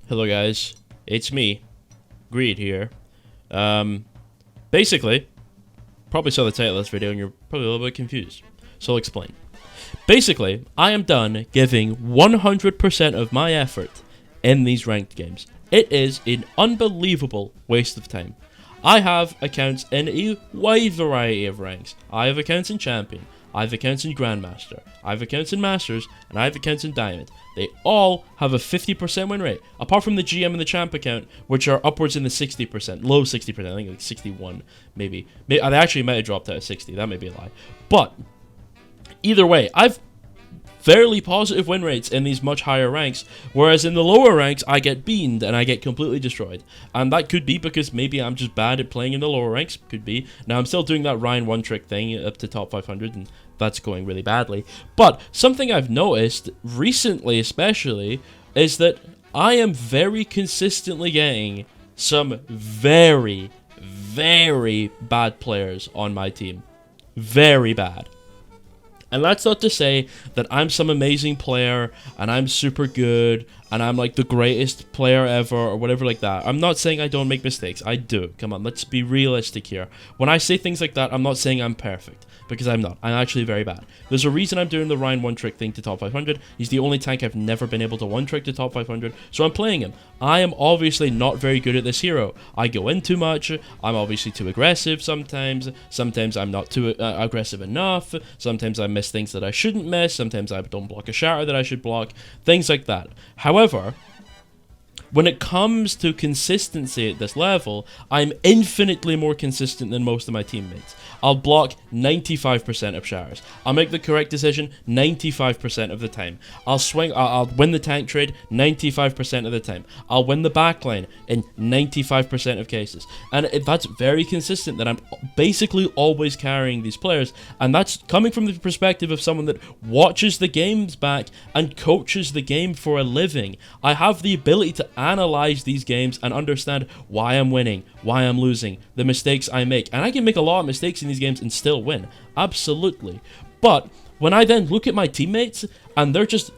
Hello guys, it's me, Greed here. Basically, probably saw the title of this video and you're probably a little bit confused, so I'll explain. Basically, I am done giving 100% of my effort in these ranked games. It is an unbelievable waste of time. I have accounts in a wide variety of ranks. I have accounts in Champion, I have accounts in Grandmaster, I have accounts in Masters, and I have accounts in Diamond. They all have a 50% win rate, apart from the GM and the Champ account, which are upwards in the 60%, low 60%, I think like 61, maybe. They actually might have dropped out of 60, that may be a lie. But, either way, I've fairly positive win rates in these much higher ranks, whereas in the lower ranks, I get beamed and I get completely destroyed. And that could be because maybe I'm just bad at playing in the lower ranks, could be. Now, I'm still doing that Ryan one-trick thing up to top 500, and that's going really badly. But something I've noticed, recently especially, is that I am very consistently getting some very, very bad players on my team. Very bad. And that's not to say that I'm some amazing player, and I'm super good, and I'm like the greatest player ever, or whatever like that. I'm not saying I don't make mistakes. I do. Come on, let's be realistic here. When I say things like that, I'm not saying I'm perfect, because I'm not. I'm actually very bad. There's a reason I'm doing the Ryan one-trick thing to top 500. He's the only tank I've never been able to one-trick to top 500, so I'm playing him. I am obviously not very good at this hero. I go in too much. I'm obviously too aggressive sometimes. Sometimes I'm not too aggressive enough. Sometimes I miss things that I shouldn't miss. Sometimes I don't block a shatter that I should block. Things like that. However, when it comes to consistency at this level, I'm infinitely more consistent than most of my teammates. I'll block 95% of shatters. I'll make the correct decision 95% of the time. I'll win the tank trade 95% of the time. I'll win the backline in 95% of cases. And that's very consistent, that I'm basically always carrying these players. And that's coming from the perspective of someone that watches the games back and coaches the game for a living. I have the ability to analyze these games and understand why I'm winning, why I'm losing, the mistakes I make. And I can make a lot of mistakes in these games and still win. Absolutely. But when I then look at my teammates and they're just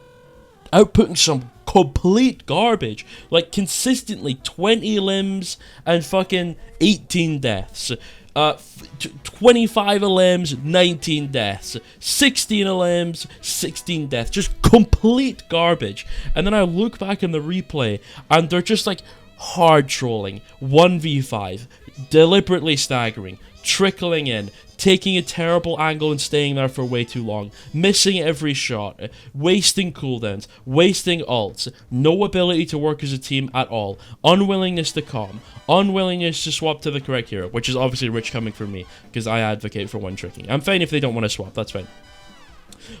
outputting some complete garbage, like consistently 20 limbs and fucking 18 deaths, 25 limbs, 19 deaths, 16 limbs, 16 deaths, just complete garbage. And then I look back in the replay and they're just like hard trolling, 1v5, deliberately staggering, trickling in, taking a terrible angle and staying there for way too long, missing every shot, wasting cooldowns, wasting ults, no ability to work as a team at all, unwillingness to calm, unwillingness to swap to the correct hero, which is obviously rich coming from me, because I advocate for one-tricking. I'm fine if they don't want to swap, that's fine.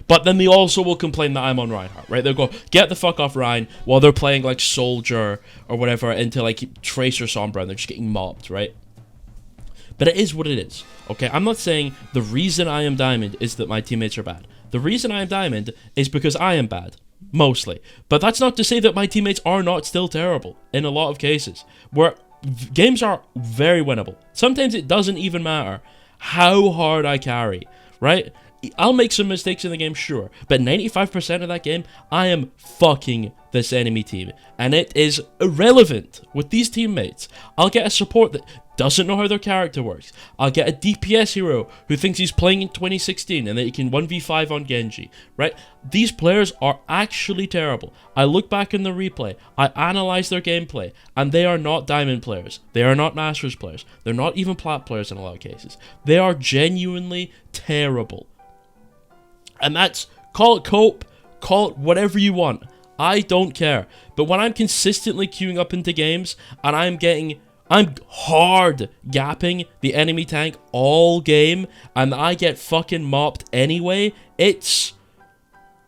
But then they also will complain that I'm on Reinhardt, right? They'll go, get the fuck off Ryan, while they're playing like Soldier or whatever into like Tracer Sombra, and they're just getting mobbed, right? But it is what it is, okay? I'm not saying the reason I am Diamond is that my teammates are bad. The reason I am Diamond is because I am bad, mostly. But that's not to say that my teammates are not still terrible, in a lot of cases, where games are very winnable. Sometimes it doesn't even matter how hard I carry, right? I'll make some mistakes in the game, sure, but 95% of that game, I am fucking this enemy team, and it is irrelevant with these teammates. I'll get a support that doesn't know how their character works. I'll get a DPS hero who thinks he's playing in 2016 and that he can 1v5 on Genji, right? These players are actually terrible. I look back in the replay, I analyze their gameplay, and they are not Diamond players. They are not Masters players. They're not even Plat players in a lot of cases. They are genuinely terrible. And that's, call it cope, call it whatever you want. I don't care. But when I'm consistently queuing up into games and I'm hard gapping the enemy tank all game and I get fucking mopped anyway, it's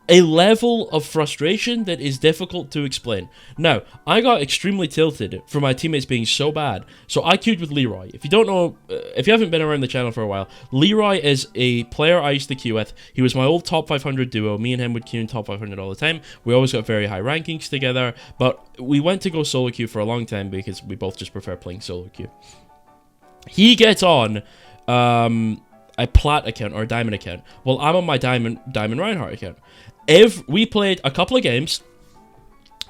a level of frustration that is difficult to explain. Now, I got extremely tilted for my teammates being so bad, so I queued with Leroy. If you don't know, if you haven't been around the channel for a while, Leroy is a player I used to queue with. He was my old top 500 duo. Me and him would queue in top 500 all the time. We always got very high rankings together, but we went to go solo queue for a long time because we both just prefer playing solo queue. He gets on a Plat account or a Diamond account. Well, I'm on my Diamond Reinhardt account. If we played a couple of games,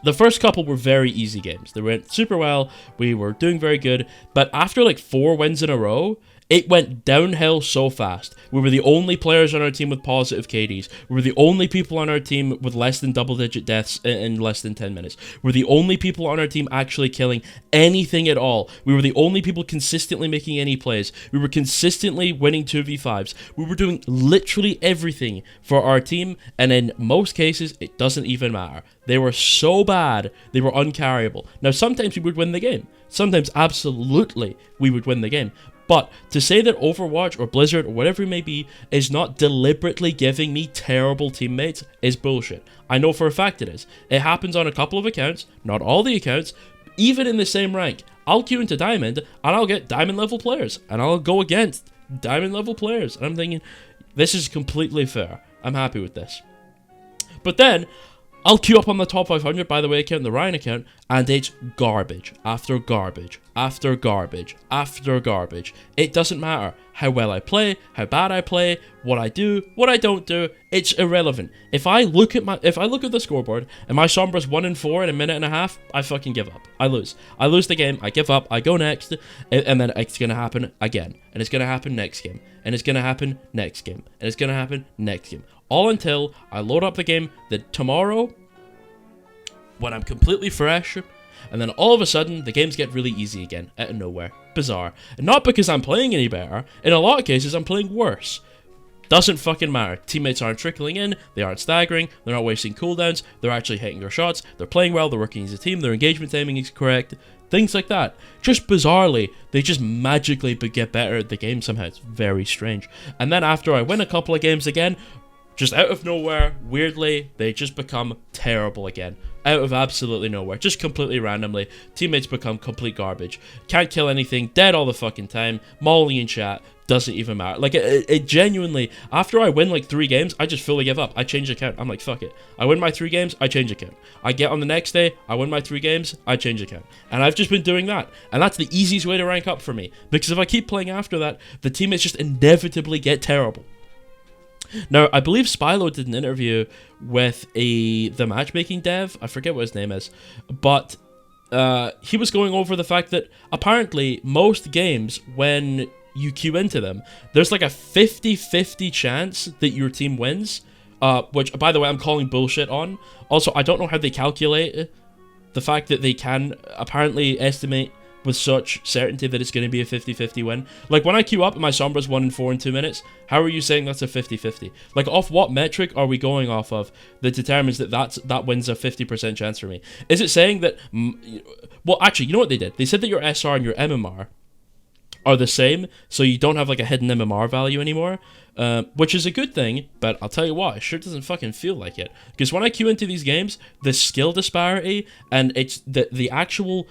The first couple were very easy games. They went super well. We were doing very good. But after like 4 wins in a row, it went downhill so fast. We were the only players on our team with positive KDs. We were the only people on our team with less than double-digit deaths in less than 10 minutes. We're the only people on our team actually killing anything at all. We were the only people consistently making any plays. We were consistently winning 2v5s. We were doing literally everything for our team, and in most cases, it doesn't even matter. They were so bad, they were uncarryable. Now, sometimes we would win the game. Sometimes, absolutely, we would win the game. But to say that Overwatch or Blizzard or whatever it may be is not deliberately giving me terrible teammates is bullshit. I know for a fact it is. It happens on a couple of accounts, not all the accounts, even in the same rank. I'll queue into Diamond and I'll get Diamond level players and I'll go against Diamond level players. And I'm thinking, this is completely fair. I'm happy with this. But then, I'll queue up on the top 500, by the way, account, the Ryan account, and it's garbage after garbage after garbage after garbage. It doesn't matter how well I play, how bad I play, what I do, what I don't do. It's irrelevant. If I look at the scoreboard and my Sombra's 1-4 in a minute and a half, I fucking give up. I lose. I lose the game. I give up. I go next, and then it's gonna happen again, and it's gonna happen next game, and it's gonna happen next game, and it's gonna happen next game. All until I load up the game tomorrow, when I'm completely fresh, and then all of a sudden, the games get really easy again, out of nowhere. Bizarre. And not because I'm playing any better, in a lot of cases, I'm playing worse. Doesn't fucking matter. Teammates aren't trickling in, they aren't staggering, they're not wasting cooldowns, they're actually hitting their shots, they're playing well, they're working as a team, their engagement timing is correct, things like that. Just bizarrely, they just magically get better at the game somehow. It's very strange. And then after I win a couple of games again, just out of nowhere, weirdly, they just become terrible again. Out of absolutely nowhere. Just completely randomly. Teammates become complete garbage. Can't kill anything. Dead all the fucking time. Molly in chat. Doesn't even matter. Like, it genuinely, after I win like 3 games, I just fully give up. I change account. I'm like, fuck it. I win my 3 games, I change account. I get on the next day, I win my 3 games, I change account. And I've just been doing that. And that's the easiest way to rank up for me. Because if I keep playing after that, the teammates just inevitably get terrible. Now, I believe Spylo did an interview with the matchmaking dev. I forget what his name is. But he was going over the fact that apparently most games, when you queue into them, there's like a 50-50 chance that your team wins. Which, by the way, I'm calling bullshit on. Also, I don't know how they calculate the fact that they can apparently estimate with such certainty that it's going to be a 50-50 win. Like, when I queue up and my Sombra's 1-4 in 2 minutes, how are you saying that's a 50-50? Like, off what metric are we going off of that determines that that wins a 50% chance for me? Is it saying that... Well, actually, you know what they did? They said that your SR and your MMR are the same, so you don't have, like, a hidden MMR value anymore, which is a good thing, but I'll tell you what, it sure doesn't fucking feel like it. Because when I queue into these games, the skill disparity and it's the actual...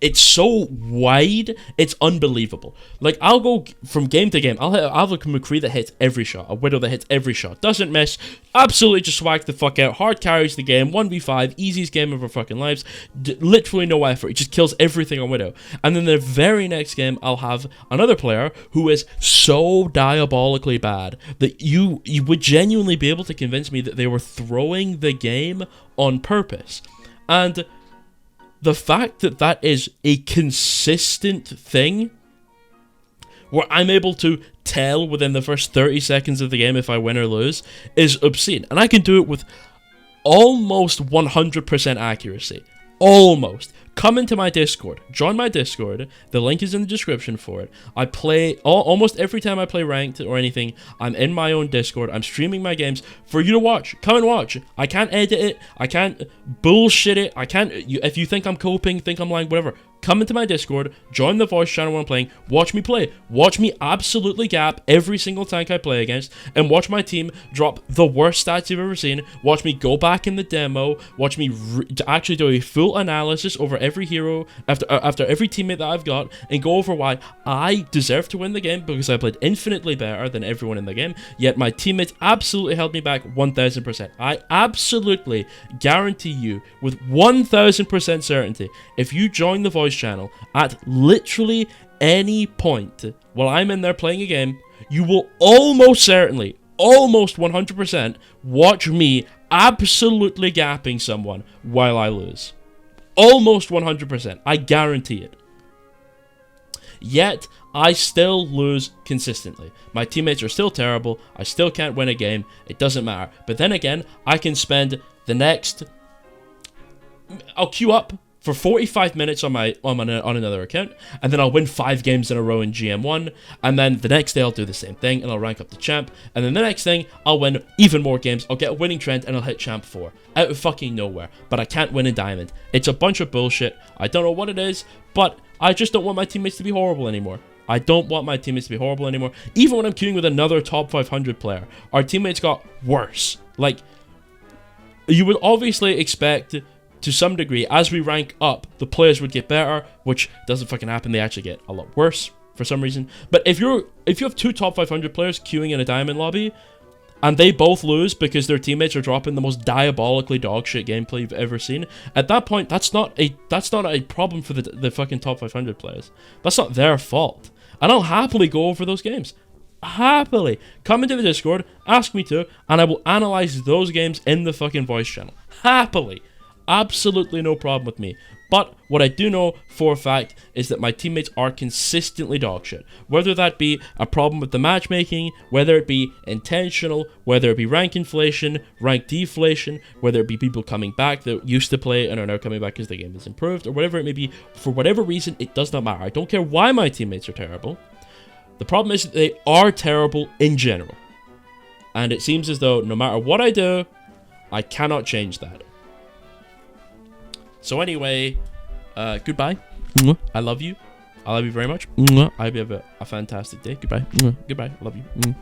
it's so wide, it's unbelievable. Like, I'll go from game to game, I'll have a McCree that hits every shot, a Widow that hits every shot, doesn't miss, absolutely just swags the fuck out, hard carries the game, 1v5, easiest game of our fucking lives, literally no effort, he just kills everything on Widow. And then the very next game, I'll have another player who is so diabolically bad that you would genuinely be able to convince me that they were throwing the game on purpose. And the fact that that is a consistent thing, where I'm able to tell within the first 30 seconds of the game if I win or lose, is obscene. And I can do it with almost 100% accuracy. Almost. Come into my Discord. Join my Discord. The link is in the description for it. I play... almost every time I play ranked or anything, I'm in my own Discord. I'm streaming my games for you to watch. Come and watch. I can't edit it. I can't bullshit it. I can't... if you think I'm coping, think I'm lying, whatever... Come into my Discord, join the voice channel when I'm playing, watch me play. Watch me absolutely gap every single tank I play against, and watch my team drop the worst stats you've ever seen. Watch me go back in the demo, watch me actually do a full analysis over every hero, after every teammate that I've got, and go over why I deserve to win the game, because I played infinitely better than everyone in the game, yet my teammates absolutely held me back 1000%. I absolutely guarantee you, with 1000% certainty, if you join the voice channel at literally any point while I'm in there playing a game, you will almost certainly, almost 100% watch me absolutely gapping someone while I lose. Almost 100%. I guarantee it. Yet, I still lose consistently. My teammates are still terrible. I still can't win a game. It doesn't matter. But then again, I can spend the next... I'll queue up for 45 minutes on another account, and then I'll win 5 games in a row in GM1, and then the next day I'll do the same thing, and I'll rank up to champ, and then the next thing, I'll win even more games, I'll get a winning trend, and I'll hit champ 4. Out of fucking nowhere. But I can't win in diamond. It's a bunch of bullshit. I don't know what it is, but I just don't want my teammates to be horrible anymore. I don't want my teammates to be horrible anymore. Even when I'm queuing with another top 500 player, our teammates got worse. Like, you would obviously expect, to some degree, as we rank up, the players would get better, which doesn't fucking happen. They actually get a lot worse for some reason. But if you have 2 top 500 players queuing in a diamond lobby, and they both lose because their teammates are dropping the most diabolically dogshit gameplay you've ever seen, at that point, that's not a problem for the fucking top 500 players. That's not their fault. And I'll happily go over those games. Happily. Come into the Discord, ask me to, and I will analyze those games in the fucking voice channel. Happily. Absolutely no problem with me. But what I do know for a fact is that my teammates are consistently dogshit. Whether that be a problem with the matchmaking, whether it be intentional, whether it be rank inflation, rank deflation, whether it be people coming back that used to play and are now coming back because the game is improved, or whatever it may be, for whatever reason, it does not matter. I don't care why my teammates are terrible. The problem is that they are terrible in general. And it seems as though no matter what I do, I cannot change that. So anyway, goodbye. I love you. I love you very much. I hope you have a fantastic day. Goodbye. Goodbye. I love you. Goodbye.